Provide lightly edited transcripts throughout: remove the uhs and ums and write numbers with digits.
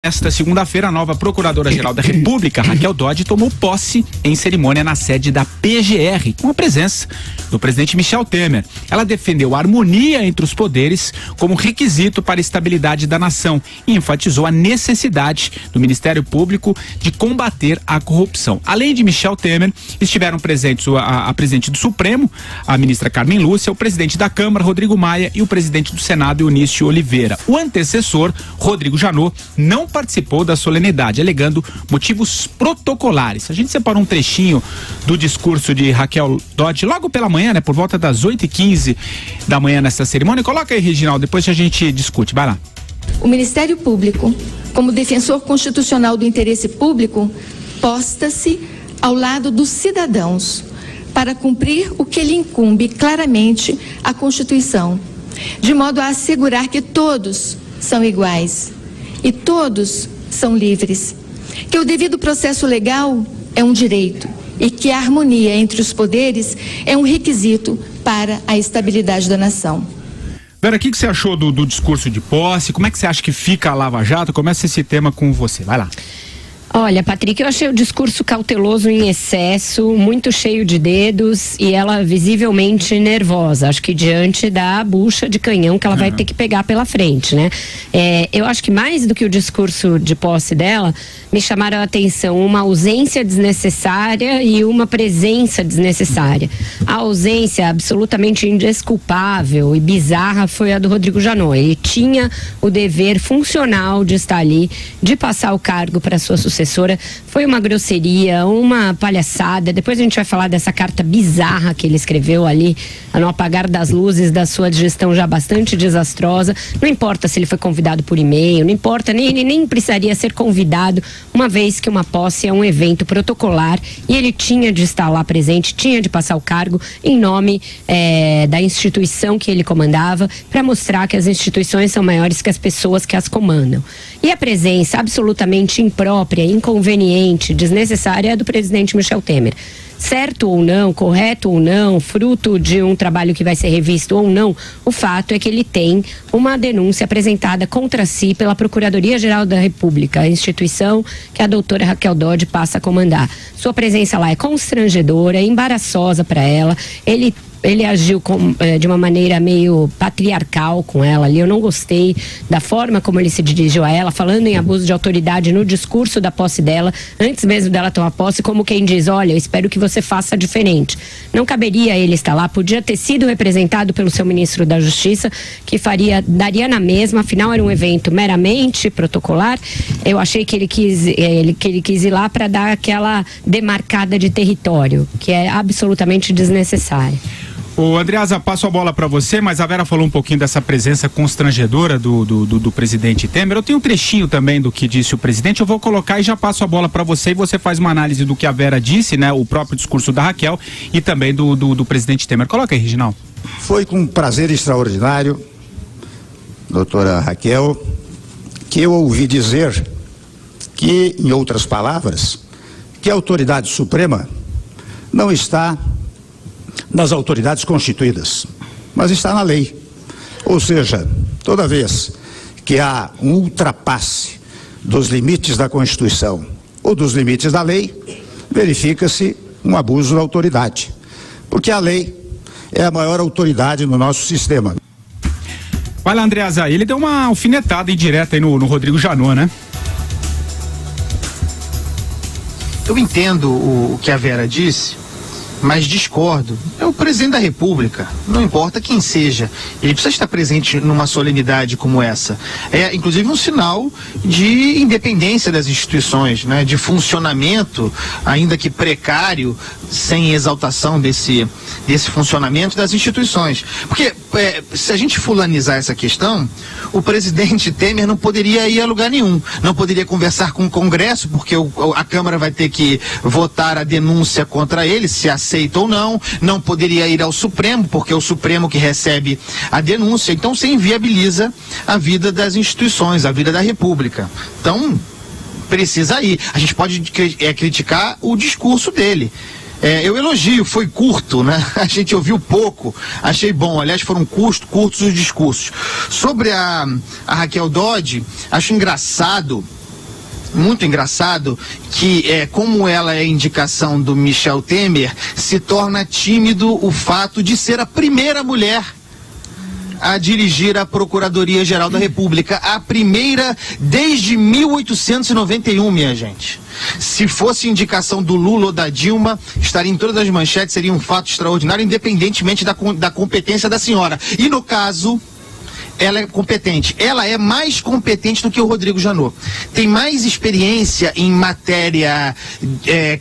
Esta segunda-feira, a nova Procuradora-Geral da República, Raquel Dodge, tomou posse em cerimônia na sede da PGR, com a presença do presidente Michel Temer. Ela defendeu a harmonia entre os poderes como requisito para a estabilidade da nação e enfatizou a necessidade do Ministério Público de combater a corrupção. Além de Michel Temer, estiveram presentes a presidente do Supremo, a ministra Carmen Lúcia, o presidente da Câmara, Rodrigo Maia, e o presidente do Senado, Eunício Oliveira. O antecessor, Rodrigo Janot, não participou da solenidade, alegando motivos protocolares. A gente separou um trechinho do discurso de Raquel Dodge logo pela manhã, né, por volta das 8h15 da manhã nessa cerimônia. Coloca aí, Reginaldo, depois a gente discute. Vai lá. O Ministério Público, como defensor constitucional do interesse público, posta-se ao lado dos cidadãos para cumprir o que lhe incumbe claramente à Constituição, de modo a assegurar que todos são iguais e todos são livres, que o devido processo legal é um direito e que a harmonia entre os poderes é um requisito para a estabilidade da nação. Vera, o que você achou do discurso de posse? Como é que você acha que fica a Lava Jato? Começa esse tema com você, vai lá. Olha, Patrick, eu achei o discurso cauteloso em excesso, muito cheio de dedos e ela visivelmente nervosa. Acho que diante da bucha de canhão que ela vai ter que pegar pela frente, né? Eu acho que mais do que o discurso de posse dela, me chamaram a atenção uma ausência desnecessária e uma presença desnecessária. A ausência absolutamente indesculpável e bizarra foi a do Rodrigo Janot. Ele tinha o dever funcional de estar ali, de passar o cargo para sua sucessora. Foi uma grosseria, uma palhaçada. Depois a gente vai falar dessa carta bizarra que ele escreveu ali, no apagar das luzes da sua gestão já bastante desastrosa. Não importa se ele foi convidado por e-mail, não importa, ele nem precisaria ser convidado, uma vez que uma posse é um evento protocolar e ele tinha de estar lá presente, tinha de passar o cargo em nome da instituição que ele comandava, para mostrar que as instituições são maiores que as pessoas que as comandam. E a presença absolutamente imprópria, inconveniente, desnecessária é do presidente Michel Temer. Certo ou não, correto ou não, fruto de um trabalho que vai ser revisto ou não, o fato é que ele tem uma denúncia apresentada contra si pela Procuradoria-Geral da República, a instituição que a doutora Raquel Dodge passa a comandar. Sua presença lá é constrangedora, é embaraçosa para ela. Ele agiu de uma maneira meio patriarcal com ela ali. Eu não gostei da forma como ele se dirigiu a ela, falando em abuso de autoridade no discurso da posse dela, antes mesmo dela tomar posse, como quem diz: olha, eu espero que você faça diferente. Não caberia ele estar lá, podia ter sido representado pelo seu ministro da Justiça, que daria na mesma, afinal era um evento meramente protocolar. Eu achei que ele quis ir lá para dar aquela demarcada de território, que é absolutamente desnecessária. Ô, Andreasa, passo a bola para você, mas a Vera falou um pouquinho dessa presença constrangedora do presidente Temer. Eu tenho um trechinho também do que disse o presidente, eu vou colocar e já passo a bola para você e você faz uma análise do que a Vera disse, né? O próprio discurso da Raquel e também do presidente Temer. Coloca aí, Reginaldo. Foi com prazer extraordinário, doutora Raquel, que eu ouvi dizer que, em outras palavras, que a autoridade suprema não está nas autoridades constituídas, mas está na lei. Ou seja, toda vez que há um ultrapasse dos limites da Constituição ou dos limites da lei, verifica-se um abuso da autoridade, porque a lei é a maior autoridade no nosso sistema. Vai lá, Andreasa, ele deu uma alfinetada indireta aí no Rodrigo Janot, né? Eu entendo o que a Vera disse, mas discordo. É o presidente da República, não importa quem seja, ele precisa estar presente numa solenidade como essa. É inclusive um sinal de independência das instituições, né? De funcionamento, ainda que precário, sem exaltação desse funcionamento das instituições. Porque se a gente fulanizar essa questão, o presidente Temer não poderia ir a lugar nenhum, não poderia conversar com o Congresso, porque a Câmara vai ter que votar a denúncia contra ele, se aceita ou não, não poderia ir ao Supremo, porque é o Supremo que recebe a denúncia. Então você inviabiliza a vida das instituições, a vida da República. Então precisa ir. A gente pode criticar o discurso dele. Eu elogio, foi curto, né? A gente ouviu pouco, achei bom. Aliás, foram curtos os discursos. Sobre a Raquel Dodge, acho engraçado muito engraçado que, como ela é indicação do Michel Temer, se torna tímido o fato de ser a primeira mulher a dirigir a Procuradoria-Geral da República, a primeira desde 1891, minha gente. Se fosse indicação do Lula ou da Dilma, estaria em todas as manchetes, seria um fato extraordinário, independentemente da competência da senhora. E no caso, ela é competente. Ela é mais competente do que o Rodrigo Janot. Tem mais experiência em matéria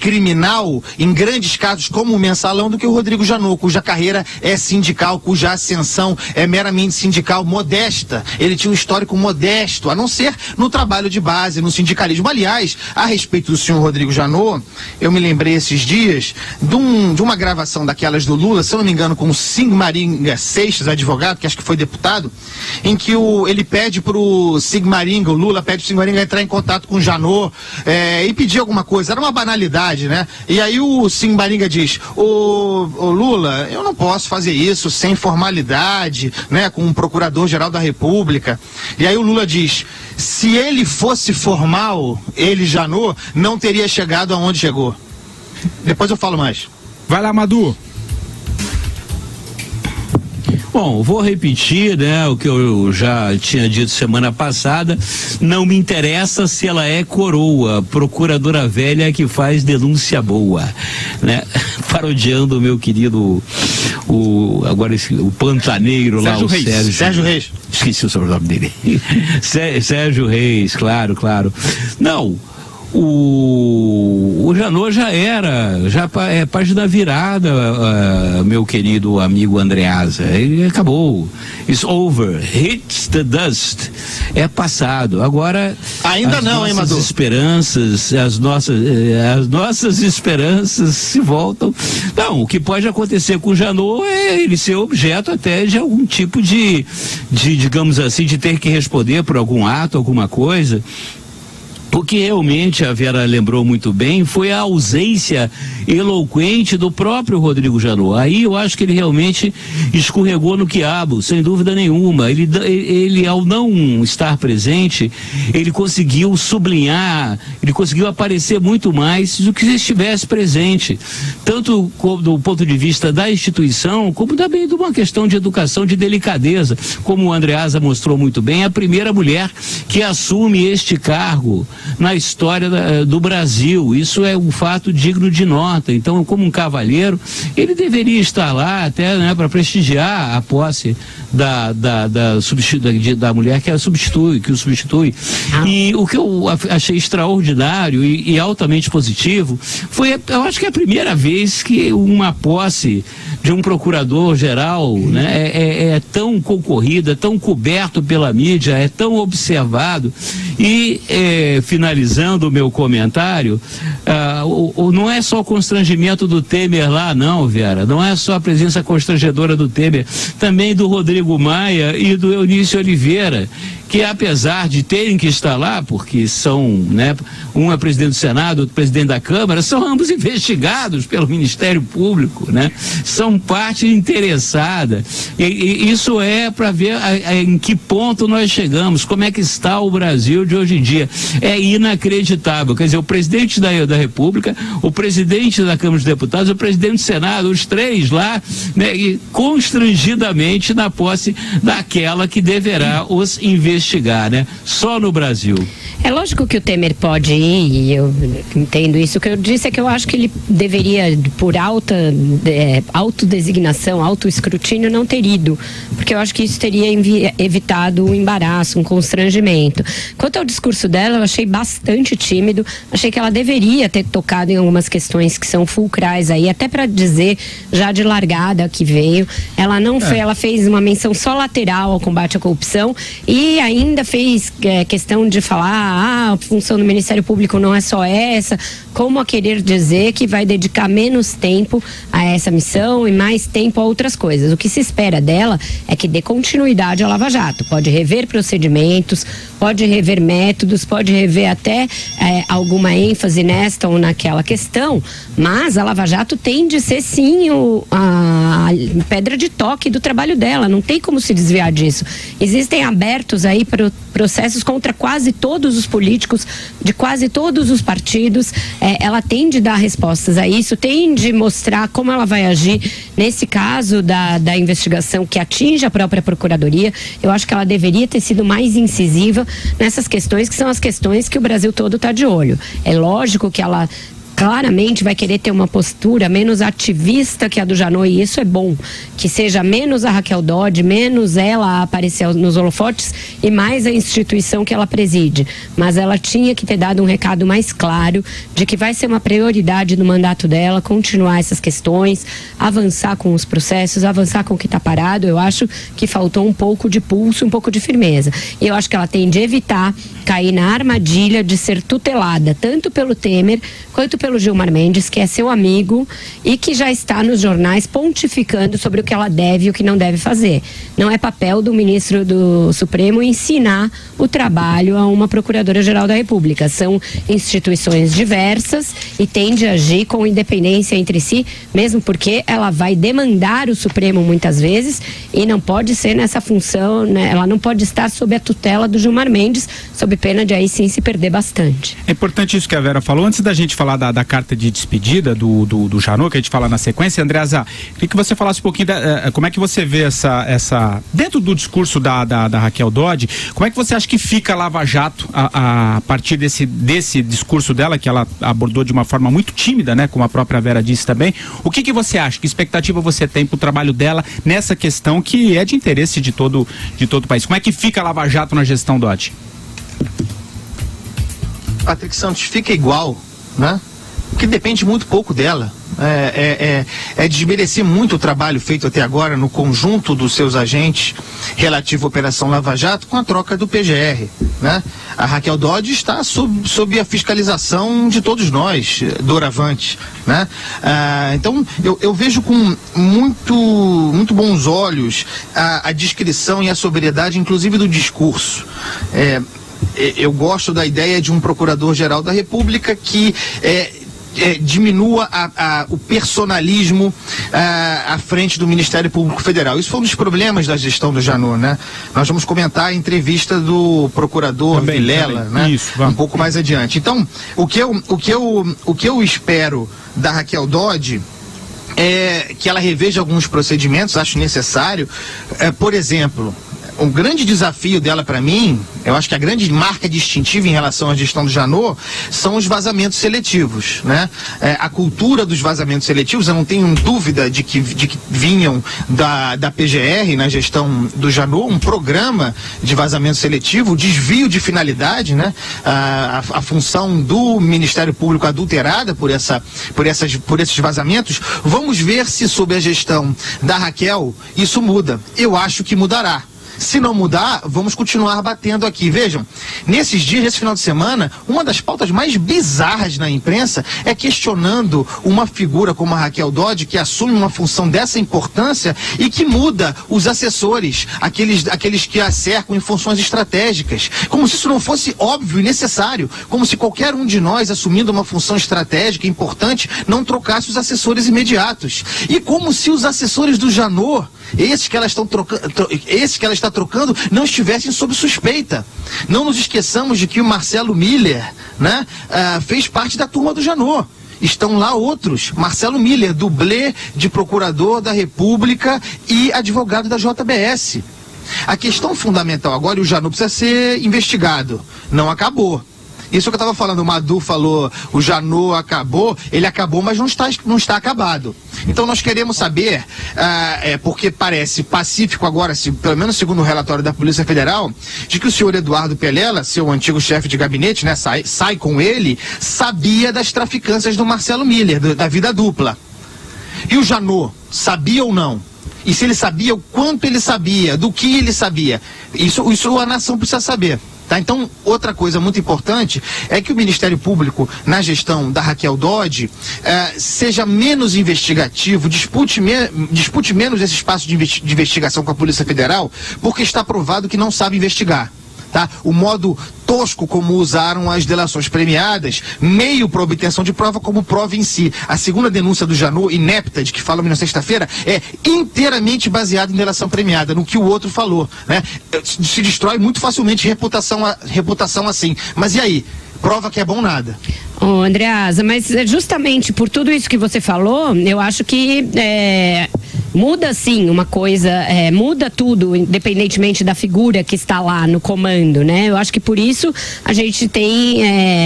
criminal, em grandes casos como o Mensalão, do que o Rodrigo Janot, cuja carreira é sindical, cuja ascensão é meramente sindical, modesta. Ele tinha um histórico modesto, a não ser no trabalho de base, no sindicalismo. Aliás, a respeito do senhor Rodrigo Janot, eu me lembrei esses dias de uma gravação daquelas do Lula, se eu não me engano, com o Sigmaringa Seixas, advogado, que acho que foi deputado, em que ele pede pro Sigmaringa, o Lula pede pro Sigmaringa entrar em contato com o Janot e pedir alguma coisa. Era uma banalidade, né? E aí o Sigmaringa diz: ô Lula, eu não posso fazer isso sem formalidade, né? Com um procurador-geral da República. E aí o Lula diz: se ele fosse formal, ele, Janot, não teria chegado aonde chegou. Depois eu falo mais. Vai lá, Madu. Bom, vou repetir, né, o que eu já tinha dito semana passada. Não me interessa se ela é coroa, procuradora velha que faz denúncia boa, né? Parodiando o meu querido, o pantaneiro lá, o Sérgio Reis. Esqueci o sobrenome dele. Sérgio Reis, claro. Não. O Janot já é página virada, meu querido amigo Andreasa. Ele acabou. It's over. Hits the dust. É passado. Agora, ainda não, hein, Madu? As nossas esperanças se voltam. Não, o que pode acontecer com o Janot é ele ser objeto até de algum tipo de digamos assim, de ter que responder por algum ato, alguma coisa. O que realmente a Vera lembrou muito bem foi a ausência eloquente do próprio Rodrigo Janot. Aí eu acho que ele realmente escorregou no quiabo, sem dúvida nenhuma. Ele ao não estar presente, ele conseguiu sublinhar, ele conseguiu aparecer muito mais do que se estivesse presente. Tanto do ponto de vista da instituição, como também de uma questão de educação, de delicadeza. Como o Andreasa mostrou muito bem, a primeira mulher que assume este cargo na história do Brasil. Isso é um fato digno de nota. Então, como um cavalheiro, ele deveria estar lá até, né, para prestigiar a posse da mulher que o substitui. E o que eu achei extraordinário e altamente positivo foi, eu acho que é a primeira vez que uma posse de um procurador-geral, né, é tão concorrida, tão coberto pela mídia, é tão observado. E finalizando o meu comentário, não é só o constrangimento do Temer lá, não, Vera, não é só a presença constrangedora do Temer, também do Rodrigo Maia e do Eunício Oliveira, que apesar de terem que estar lá, porque são, né, um é presidente do Senado, outro presidente da Câmara, são ambos investigados pelo Ministério Público, né? São parte interessada. E isso é para ver em que ponto nós chegamos, como é que está o Brasil de hoje em dia. É inacreditável. Quer dizer, o presidente da República, o presidente da Câmara dos Deputados, o presidente do Senado, os três lá, né, e constrangidamente na posse daquela que deverá os investigar, né? Só no Brasil. É lógico que o Temer pode ir, e eu entendo isso. O que eu disse é que eu acho que ele deveria, por autodesignação, autoescrutínio, não ter ido, porque eu acho que isso teria evitado um embaraço, um constrangimento. Quanto ao discurso dela, eu achei bastante tímido, achei que ela deveria ter tocado em algumas questões que são fulcrais aí, até para dizer, já de largada que veio, ela não foi, ela fez uma menção só lateral ao combate à corrupção e ainda fez questão de falar, a função do Ministério Público não é só essa, como a querer dizer que vai dedicar menos tempo a essa missão e mais tempo a outras coisas. O que se espera dela é que dê continuidade à Lava Jato. Pode rever procedimentos, pode rever métodos, pode rever até alguma ênfase nesta ou naquela questão, mas a Lava Jato tem de ser sim a pedra de toque do trabalho dela, não tem como se desviar disso. Existem abertos aí processos contra quase todos os políticos, de quase todos os partidos. Ela tem de dar respostas a isso, tem de mostrar como ela vai agir nesse caso da investigação que atinge a própria Procuradoria. Eu acho que ela deveria ter sido mais incisiva nessas questões, que são as questões que o Brasil todo está de olho. É lógico que ela claramente vai querer ter uma postura menos ativista que a do Janot, e isso é bom, que seja menos a Raquel Dodge, menos ela aparecer nos holofotes e mais a instituição que ela preside. Mas ela tinha que ter dado um recado mais claro de que vai ser uma prioridade no mandato dela continuar essas questões, avançar com os processos, avançar com o que está parado. Eu acho que faltou um pouco de pulso, um pouco de firmeza. E eu acho que ela tem de evitar cair na armadilha de ser tutelada tanto pelo Temer quanto pelo Gilmar Mendes, que é seu amigo e que já está nos jornais pontificando sobre o que ela deve e o que não deve fazer. Não é papel do ministro do Supremo ensinar o trabalho a uma Procuradora-Geral da República. São instituições diversas e tem de agir com independência entre si, mesmo porque ela vai demandar o Supremo muitas vezes e não pode ser nessa função, né? Ela não pode estar sob a tutela do Gilmar Mendes, sob pena de aí sim se perder bastante. É importante isso que a Vera falou. Antes da gente falar da carta de despedida do Janot, que a gente fala na sequência, Andreasa, queria que você falasse um pouquinho como é que você vê essa dentro do discurso da Raquel Dodge, como é que você acha que fica a Lava Jato a partir desse discurso dela, que ela abordou de uma forma muito tímida, né, como a própria Vera disse também. O que você acha? Que expectativa você tem para o trabalho dela nessa questão que é de interesse de todo o país? Como é que fica a Lava Jato na gestão Dodge? Patrick Santos, fica igual, né? Porque depende muito pouco dela. É desmerecer muito o trabalho feito até agora no conjunto dos seus agentes relativo à Operação Lava Jato com a troca do PGR, né? A Raquel Dodge está sob a fiscalização de todos nós, doravante, né? Então eu vejo com muito bons olhos a descrição e a sobriedade, inclusive do discurso. Eu gosto da ideia de um Procurador-Geral da República que diminua o personalismo à frente do Ministério Público Federal. Isso foi um dos problemas da gestão do Janot, né? Nós vamos comentar a entrevista do procurador Vilela, né? Isso, um pouco mais adiante. Então, o que eu espero da Raquel Dodge é que ela reveja alguns procedimentos, acho necessário. Por exemplo, o grande desafio dela para mim, eu acho que a grande marca distintiva em relação à gestão do Janot são os vazamentos seletivos, né? A cultura dos vazamentos seletivos, eu não tenho dúvida de que vinham da PGR na gestão do Janot, um programa de vazamento seletivo, desvio de finalidade, né? A função do Ministério Público adulterada por esses vazamentos. Vamos ver se sob a gestão da Raquel isso muda. Eu acho que mudará. Se não mudar, vamos continuar batendo aqui. Vejam, nesses dias, nesse final de semana, uma das pautas mais bizarras na imprensa é questionando uma figura como a Raquel Dodge, que assume uma função dessa importância e que muda os assessores, aqueles que a cercam em funções estratégicas. Como se isso não fosse óbvio e necessário. Como se qualquer um de nós, assumindo uma função estratégica importante, não trocasse os assessores imediatos. E como se os assessores do Janot, esses que ela está trocando, não estivessem sob suspeita. Não nos esqueçamos de que o Marcelo Miller, né, fez parte da turma do Janot. Estão lá outros, Marcelo Miller, dublê de procurador da República e advogado da JBS. A questão fundamental agora, e o Janot precisa ser investigado, não acabou. Isso que eu estava falando, o Madu falou, o Janot acabou, ele acabou, mas não está acabado. Então nós queremos saber, porque parece pacífico agora, pelo menos segundo o relatório da Polícia Federal, de que o senhor Eduardo Pelela, seu antigo chefe de gabinete, né, sai com ele, sabia das traficâncias do Marcelo Miller, da vida dupla. E o Janot, sabia ou não? E se ele sabia, o quanto ele sabia, do que ele sabia? Isso a nação precisa saber. Tá? Então, outra coisa muito importante é que o Ministério Público, na gestão da Raquel Dodge, seja menos investigativo, dispute menos esse espaço de investigação com a Polícia Federal, porque está provado que não sabe investigar. tá? O modo tosco como usaram as delações premiadas, meio para obtenção de prova como prova em si. A segunda denúncia do Janot, inepta, de que falamos na sexta-feira, é inteiramente baseada em delação premiada, no que o outro falou, né? Se destrói muito facilmente reputação assim. Mas e aí? Prova que é bom nada. Ô, Andreasa, mas justamente por tudo isso que você falou, eu acho que muda sim uma coisa, muda tudo, independentemente da figura que está lá no comando, né? Eu acho que por isso a gente tem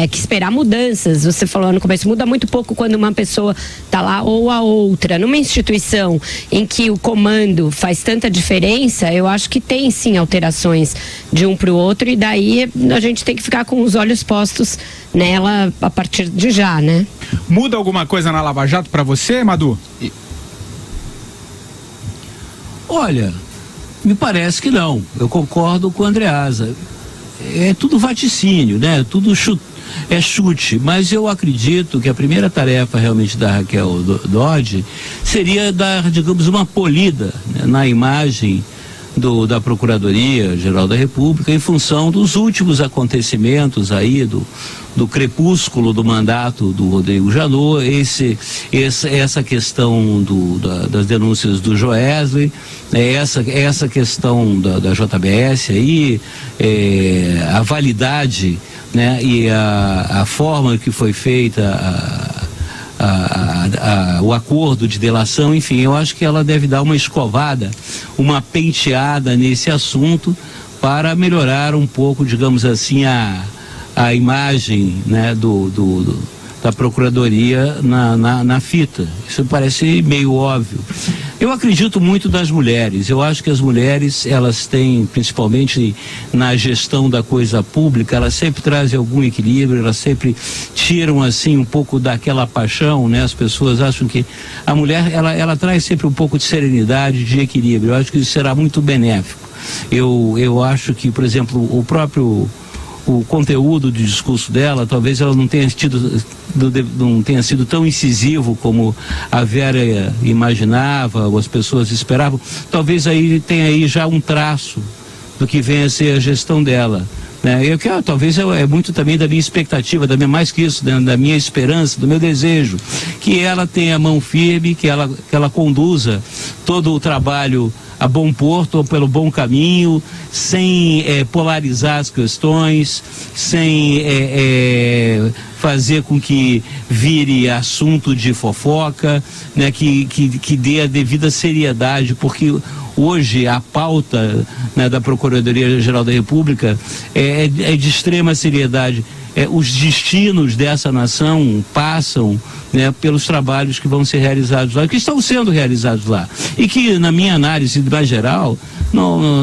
que esperar mudanças. Você falou no começo, muda muito pouco quando uma pessoa está lá ou a outra. Numa instituição em que o comando faz tanta diferença, eu acho que tem sim alterações de um para o outro, e daí a gente tem que ficar com os olhos postos nela a partir de já, né? Muda alguma coisa na Lava Jato para você, Madu? Olha, me parece que não. Eu concordo com a Andreasa. É tudo vaticínio, né? Tudo chute. Mas eu acredito que a primeira tarefa realmente da Raquel Dodge seria dar, digamos, uma polida, né, na imagem da Procuradoria-Geral da República, em função dos últimos acontecimentos aí do crepúsculo do mandato do Rodrigo Janot, essa questão das denúncias do Joesley, essa questão da JBS aí, a validade, né, e a forma que foi feita o acordo de delação, enfim, eu acho que ela deve dar uma escovada, uma penteada nesse assunto para melhorar um pouco, digamos assim, a imagem, né, da Procuradoria na fita. Isso parece meio óbvio. Eu acredito muito nas mulheres. Eu acho que as mulheres, elas têm, principalmente na gestão da coisa pública, elas sempre trazem algum equilíbrio, elas sempre tiram assim um pouco daquela paixão, né? As pessoas acham que a mulher, ela traz sempre um pouco de serenidade, de equilíbrio. Eu acho que isso será muito benéfico. Eu acho que, por exemplo, o conteúdo do discurso dela, talvez ela não tenha sido tão incisivo como a Vera imaginava, ou as pessoas esperavam. Talvez aí tenha aí já um traço do que venha a ser a gestão dela, né? Talvez é muito também da minha expectativa, mais que isso, da minha esperança, do meu desejo, que ela tenha a mão firme, que ela conduza todo o trabalho a bom porto, ou pelo bom caminho, sem polarizar as questões, sem fazer com que vire assunto de fofoca, né, que dê a devida seriedade, porque hoje a pauta, né, da Procuradoria-Geral da República é de extrema seriedade. Os destinos dessa nação passam, né, pelos trabalhos que vão ser realizados lá, que estão sendo realizados lá, e que, na minha análise mais geral,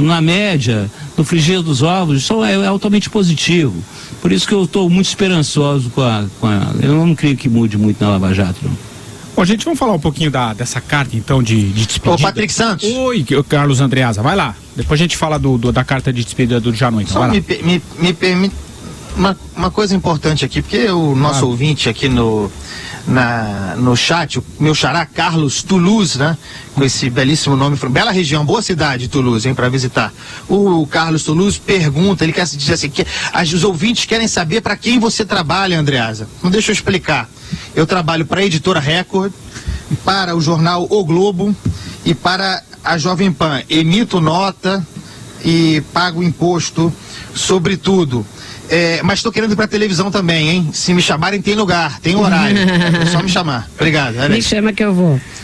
na média, no frigir dos ovos, é altamente positivo. Por isso que eu estou muito esperançoso eu não creio que mude muito na Lava Jato, não. Bom, gente, vamos falar um pouquinho dessa carta, então, de despedida. Ô, Patrick Santos. Oi, Carlos Andreasa, vai lá. Depois a gente fala da carta de despedida do Janot, então, só vai lá. me permite uma coisa importante aqui, porque o nosso ouvinte aqui no chat, o meu xará Carlos Toulouse, né, com esse belíssimo nome, bela região, boa cidade, Toulouse, hein, para visitar. O Carlos Toulouse pergunta, ele quer dizer assim, que os ouvintes querem saber para quem você trabalha, Andreasa. Não, deixa eu explicar. Eu trabalho para a Editora Record, para o jornal O Globo e para a Jovem Pan. Emito nota e pago imposto sobre tudo. Mas estou querendo ir para televisão também, hein? Se me chamarem, tem lugar, tem horário. É só me chamar. Obrigado. Me chama que eu vou.